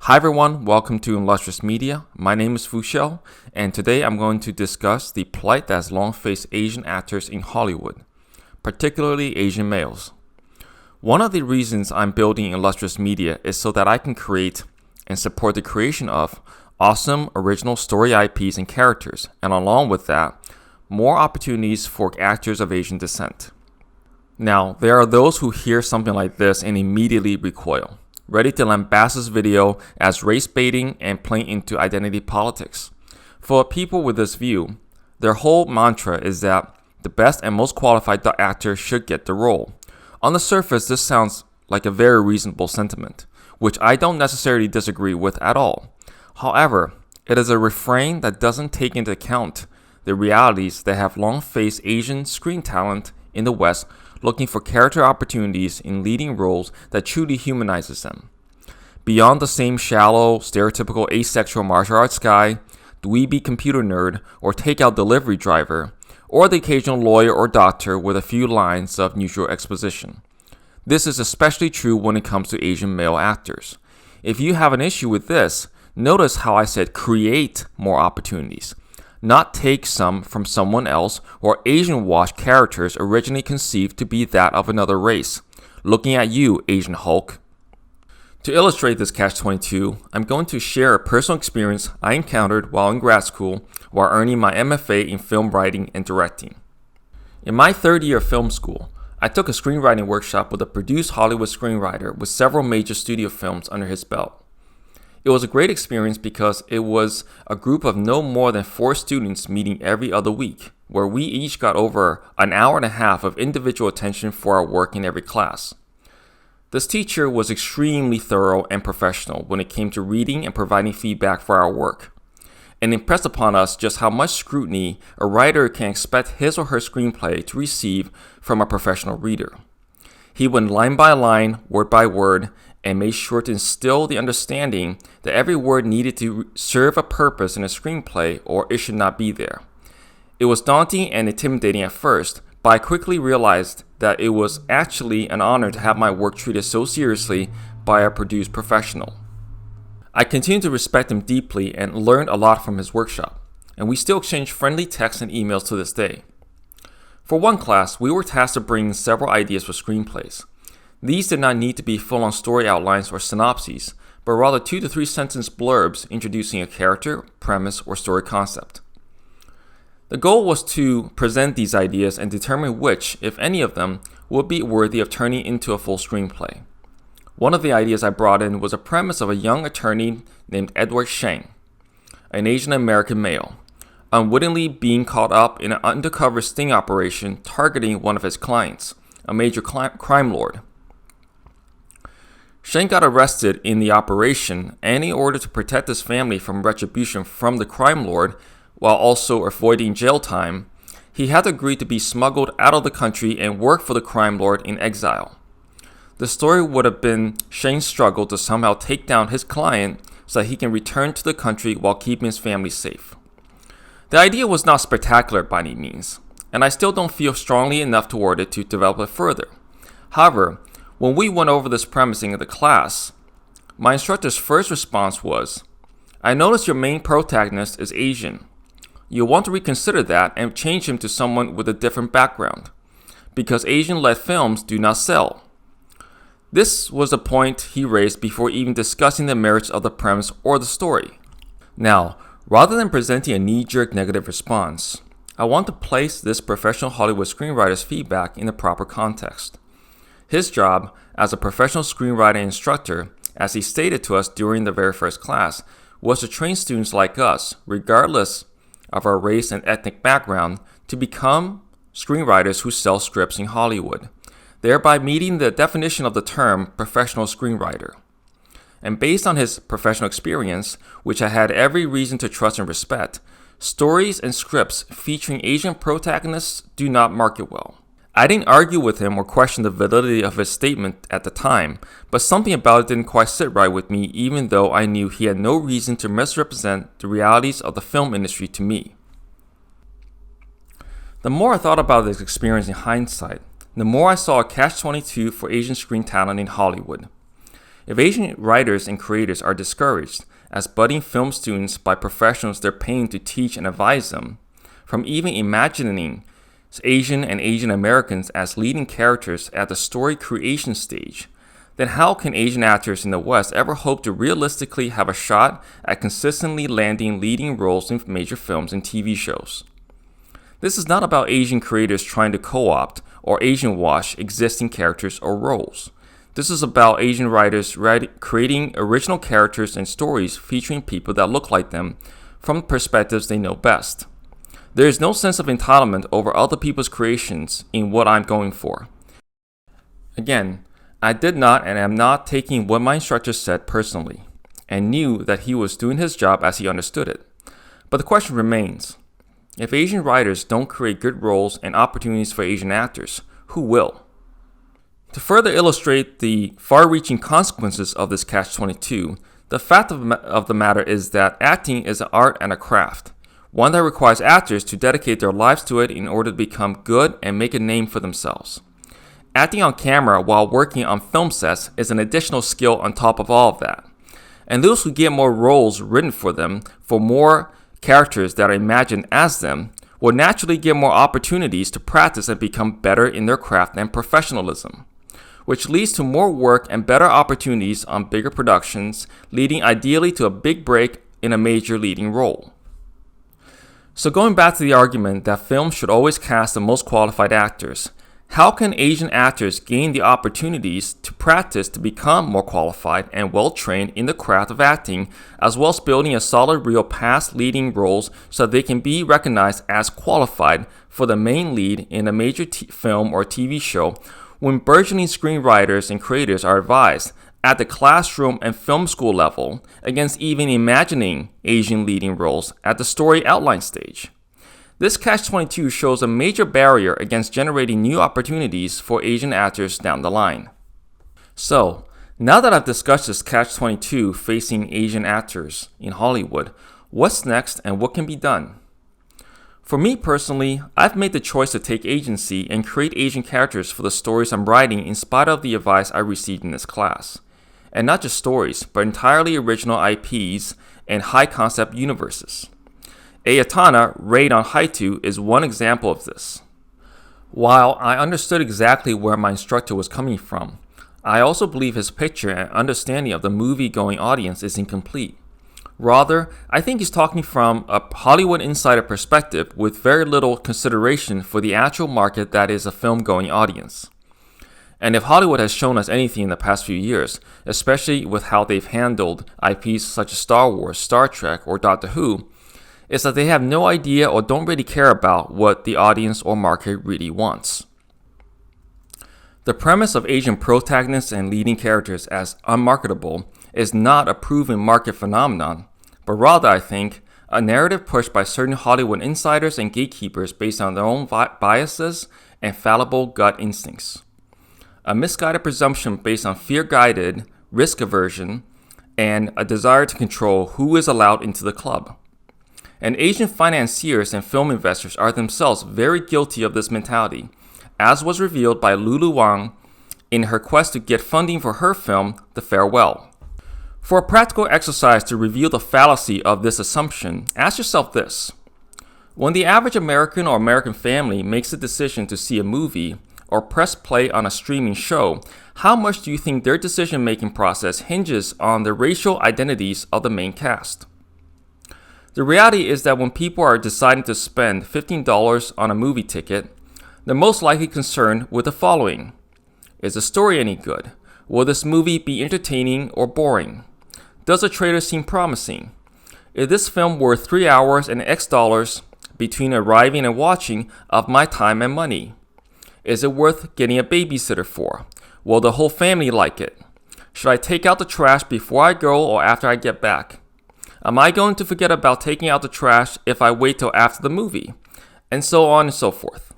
Hi everyone, welcome to Illustrious Media. My name is Fushel, and today I'm going to discuss the plight that has long faced Asian actors in Hollywood, particularly Asian males. One of the reasons I'm building Illustrious Media is so that I can create and support the creation of awesome original story IPs and characters, and along with that, more opportunities for actors of Asian descent. Now, there are those who hear something like this and immediately recoil, ready to lambast this video as race baiting and playing into identity politics. For people with this view, their whole mantra is that the best and most qualified actor should get the role. On the surface, this sounds like a very reasonable sentiment, which I don't necessarily disagree with at all. However, it is a refrain that doesn't take into account the realities that have long faced Asian screen talent in the West looking for character opportunities in leading roles that truly humanizes them. Beyond the same shallow, stereotypical asexual martial arts guy, dweeby computer nerd, or takeout delivery driver, or the occasional lawyer or doctor with a few lines of neutral exposition. This is especially true when it comes to Asian male actors. If you have an issue with this, notice how I said create more opportunities, not take some from someone else or Asian wash characters originally conceived to be that of another race. Looking at you, Asian Hulk. To illustrate this catch-22, I'm going to share a personal experience I encountered while in grad school while earning my MFA in film writing and directing. In my third year of film school, I took a screenwriting workshop with a produced Hollywood screenwriter with several major studio films under his belt. It was a great experience because it was a group of no more than 4 students meeting every other week, where we each got over an hour and a half of individual attention for our work in every class. This teacher was extremely thorough and professional when it came to reading and providing feedback for our work, and impressed upon us just how much scrutiny a writer can expect his or her screenplay to receive from a professional reader. He went line by line, word by word, and made sure to instill the understanding that every word needed to serve a purpose in a screenplay or it should not be there. It was daunting and intimidating at first, but I quickly realized that it was actually an honor to have my work treated so seriously by a produced professional. I continued to respect him deeply and learned a lot from his workshop, and we still exchange friendly texts and emails to this day. For one class, we were tasked to bring several ideas for screenplays. These did not need to be full-on story outlines or synopses, but rather 2 to 3 sentence blurbs introducing a character, premise, or story concept. The goal was to present these ideas and determine which, if any of them, would be worthy of turning into a full screenplay. One of the ideas I brought in was a premise of a young attorney named Edward Sheng, an Asian American male, unwittingly being caught up in an undercover sting operation targeting one of his clients, a major crime lord. Sheng got arrested in the operation, and in order to protect his family from retribution from the crime lord, while also avoiding jail time, he had agreed to be smuggled out of the country and work for the crime lord in exile. The story would have been Sheng's struggle to somehow take down his client so that he can return to the country while keeping his family safe. The idea was not spectacular by any means, and I still don't feel strongly enough toward it to develop it further. However, when we went over this premising in the class, my instructor's first response was, "I noticed your main protagonist is Asian. You'll want to reconsider that and change him to someone with a different background, because Asian-led films do not sell." This was the point he raised before even discussing the merits of the premise or the story. Now, rather than presenting a knee-jerk negative response, I want to place this professional Hollywood screenwriter's feedback in the proper context. His job as a professional screenwriting instructor, as he stated to us during the very first class, was to train students like us, regardless of our race and ethnic background, to become screenwriters who sell scripts in Hollywood, thereby meeting the definition of the term professional screenwriter. And based on his professional experience, which I had every reason to trust and respect, stories and scripts featuring Asian protagonists do not market well. I didn't argue with him or question the validity of his statement at the time, but something about it didn't quite sit right with me, even though I knew he had no reason to misrepresent the realities of the film industry to me. The more I thought about this experience in hindsight, the more I saw a catch-22 for Asian screen talent in Hollywood. If Asian writers and creators are discouraged as budding film students by professionals they're paying to teach and advise them, from even imagining Asian and Asian Americans as leading characters at the story creation stage, then how can Asian actors in the West ever hope to realistically have a shot at consistently landing leading roles in major films and TV shows? This is not about Asian creators trying to co-opt or Asian wash existing characters or roles. This is about Asian writers creating original characters and stories featuring people that look like them from perspectives they know best. There is no sense of entitlement over other people's creations in what I'm going for. Again, I did not and am not taking what my instructor said personally, and knew that he was doing his job as he understood it. But the question remains, if Asian writers don't create good roles and opportunities for Asian actors, who will? To further illustrate the far-reaching consequences of this catch-22, the fact of the matter is that acting is an art and a craft, one that requires actors to dedicate their lives to it in order to become good and make a name for themselves. Acting on camera while working on film sets is an additional skill on top of all of that. And those who get more roles written for them, for more characters that are imagined as them, will naturally get more opportunities to practice and become better in their craft and professionalism, which leads to more work and better opportunities on bigger productions, leading ideally to a big break in a major leading role. So going back to the argument that films should always cast the most qualified actors, how can Asian actors gain the opportunities to practice to become more qualified and well-trained in the craft of acting, as well as building a solid reel past leading roles so they can be recognized as qualified for the main lead in a major film or TV show, when burgeoning screenwriters and creators are advised at the classroom and film school level against even imagining Asian leading roles at the story outline stage? This catch-22 shows a major barrier against generating new opportunities for Asian actors down the line. So, now that I've discussed this catch-22 facing Asian actors in Hollywood, what's next and what can be done? For me personally, I've made the choice to take agency and create Asian characters for the stories I'm writing in spite of the advice I received in this class. And not just stories, but entirely original IPs and high-concept universes. Ayatana Raid on Haitu is one example of this. While I understood exactly where my instructor was coming from, I also believe his picture and understanding of the movie-going audience is incomplete. Rather, I think he's talking from a Hollywood insider perspective with very little consideration for the actual market that is a film-going audience. And if Hollywood has shown us anything in the past few years, especially with how they've handled IPs such as Star Wars, Star Trek, or Doctor Who, is that they have no idea or don't really care about what the audience or market really wants. The premise of Asian protagonists and leading characters as unmarketable is not a proven market phenomenon, but rather, I think, a narrative pushed by certain Hollywood insiders and gatekeepers based on their own biases and fallible gut instincts. A misguided presumption based on fear-guided risk aversion and a desire to control who is allowed into the club. And Asian financiers and film investors are themselves very guilty of this mentality, as was revealed by Lulu Wang in her quest to get funding for her film, The Farewell. For a practical exercise to reveal the fallacy of this assumption, ask yourself this. When the average American or American family makes a decision to see a movie or press play on a streaming show, how much do you think their decision-making process hinges on the racial identities of the main cast? The reality is that when people are deciding to spend $15 on a movie ticket, they're most likely concerned with the following. Is the story any good? Will this movie be entertaining or boring? Does the trailer seem promising? Is this film worth 3 hours and X dollars between arriving and watching of my time and money? Is it worth getting a babysitter for? Will the whole family like it? Should I take out the trash before I go or after I get back? Am I going to forget about taking out the trash if I wait till after the movie? And so on and so forth.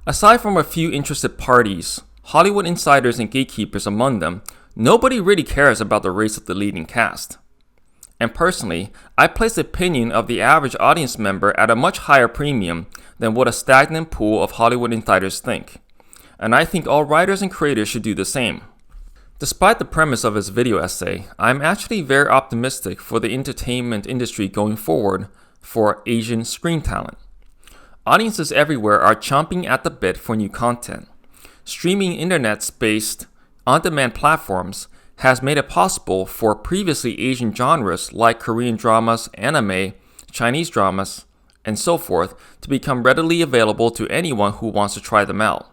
Aside from a few interested parties, Hollywood insiders and gatekeepers among them, nobody really cares about the race of the leading cast. And personally, I place the opinion of the average audience member at a much higher premium than what a stagnant pool of Hollywood insiders think. And I think all writers and creators should do the same. Despite the premise of his video essay, I'm actually very optimistic for the entertainment industry going forward for Asian screen talent. Audiences everywhere are chomping at the bit for new content. Streaming internet-based on-demand platforms has made it possible for previously Asian genres like Korean dramas, anime, Chinese dramas, and so forth to become readily available to anyone who wants to try them out,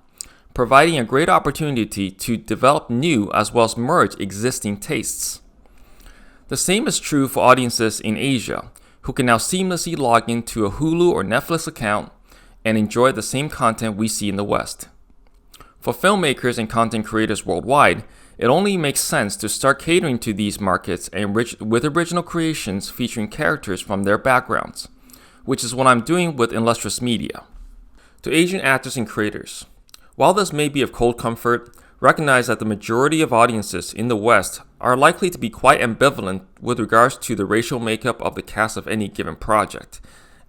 providing a great opportunity to develop new as well as merge existing tastes. The same is true for audiences in Asia, who can now seamlessly log into a Hulu or Netflix account and enjoy the same content we see in the West. For filmmakers and content creators worldwide, it only makes sense to start catering to these markets and with original creations featuring characters from their backgrounds, which is what I'm doing with Illustrious Media. To Asian actors and creators, while this may be of cold comfort, recognize that the majority of audiences in the West are likely to be quite ambivalent with regards to the racial makeup of the cast of any given project,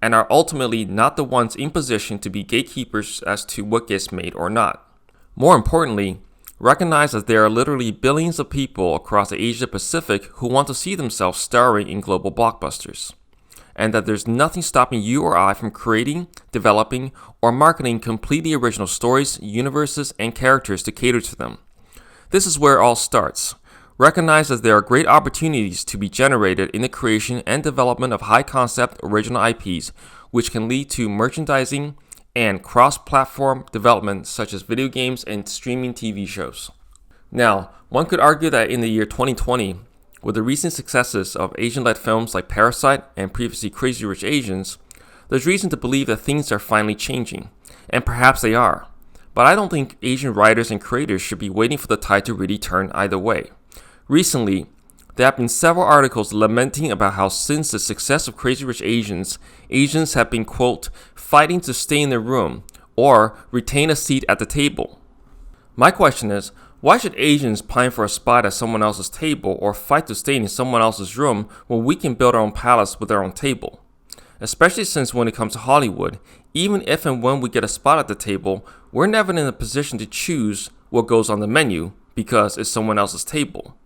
and are ultimately not the ones in position to be gatekeepers as to what gets made or not. More importantly, recognize that there are literally billions of people across the Asia Pacific who want to see themselves starring in global blockbusters, and that there's nothing stopping you or I from creating, developing, or marketing completely original stories, universes, and characters to cater to them. This is where it all starts. Recognize that there are great opportunities to be generated in the creation and development of high-concept original IPs, which can lead to merchandising and cross-platform development such as video games and streaming TV shows. Now, one could argue that in the year 2020, with the recent successes of Asian-led films like Parasite and previously Crazy Rich Asians, there's reason to believe that things are finally changing, and perhaps they are. But I don't think Asian writers and creators should be waiting for the tide to really turn either way. Recently, there have been several articles lamenting about how since the success of Crazy Rich Asians, Asians have been, quote, fighting to stay in their room or retain a seat at the table. My question is, why should Asians pine for a spot at someone else's table or fight to stay in someone else's room when we can build our own palace with our own table? Especially since when it comes to Hollywood, even if and when we get a spot at the table, we're never in a position to choose what goes on the menu because it's someone else's table.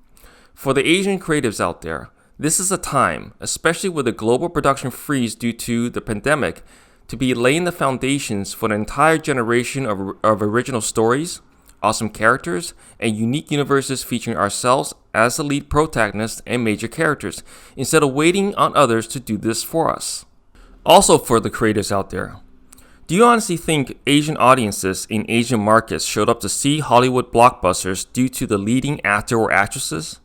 For the Asian creatives out there, this is a time, especially with a global production freeze due to the pandemic, to be laying the foundations for an entire generation of original stories, awesome characters, and unique universes featuring ourselves as the lead protagonists and major characters, instead of waiting on others to do this for us. Also for the creators out there, do you honestly think Asian audiences in Asian markets showed up to see Hollywood blockbusters due to the leading actor or actresses?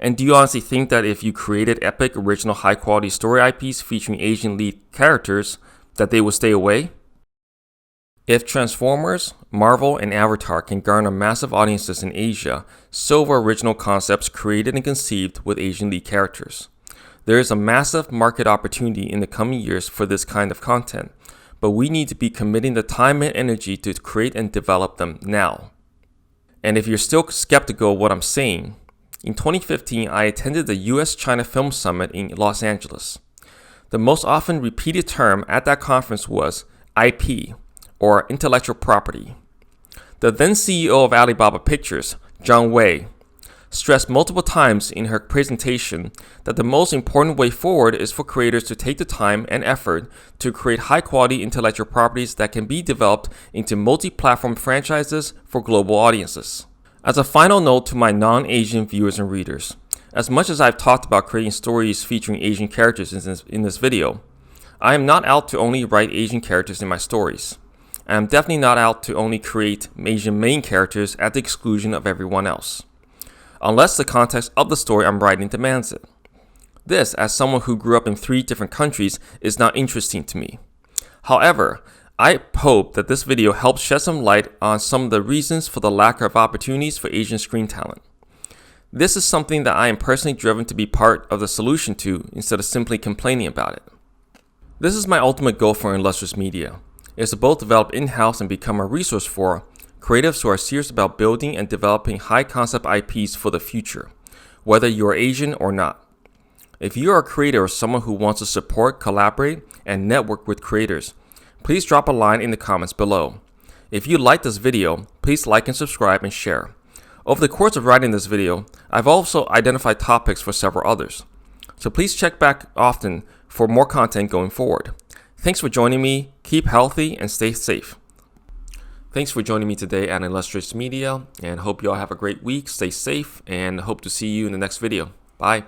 And do you honestly think that if you created epic, original, high-quality story IPs featuring Asian lead characters, that they would stay away? If Transformers, Marvel, and Avatar can garner massive audiences in Asia, so will original concepts created and conceived with Asian lead characters. There is a massive market opportunity in the coming years for this kind of content, but we need to be committing the time and energy to create and develop them now. And if you're still skeptical of what I'm saying, in 2015, I attended the US-China Film Summit in Los Angeles. The most often repeated term at that conference was IP, or intellectual property. The then CEO of Alibaba Pictures, Zhang Wei, stressed multiple times in her presentation that the most important way forward is for creators to take the time and effort to create high-quality intellectual properties that can be developed into multi-platform franchises for global audiences. As a final note to my non-Asian viewers and readers, as much as I've talked about creating stories featuring Asian characters in this video, I am not out to only write Asian characters in my stories. And I'm definitely not out to only create Asian main characters at the exclusion of everyone else, unless the context of the story I'm writing demands it. This, as someone who grew up in 3 different countries, is not interesting to me. However, I hope that this video helps shed some light on some of the reasons for the lack of opportunities for Asian screen talent. This is something that I am personally driven to be part of the solution to instead of simply complaining about it. This is my ultimate goal for Illustrious Media, is to both develop in-house and become a resource for creatives who are serious about building and developing high-concept IPs for the future, whether you are Asian or not. If you are a creator or someone who wants to support, collaborate, and network with creators, please drop a line in the comments below. If you like this video, please like and subscribe and share. Over the course of writing this video, I've also identified topics for several others. So please check back often for more content going forward. Thanks for joining me. Keep healthy and stay safe. Thanks for joining me today at Illustrious Media, and hope you all have a great week. Stay safe and hope to see you in the next video. Bye.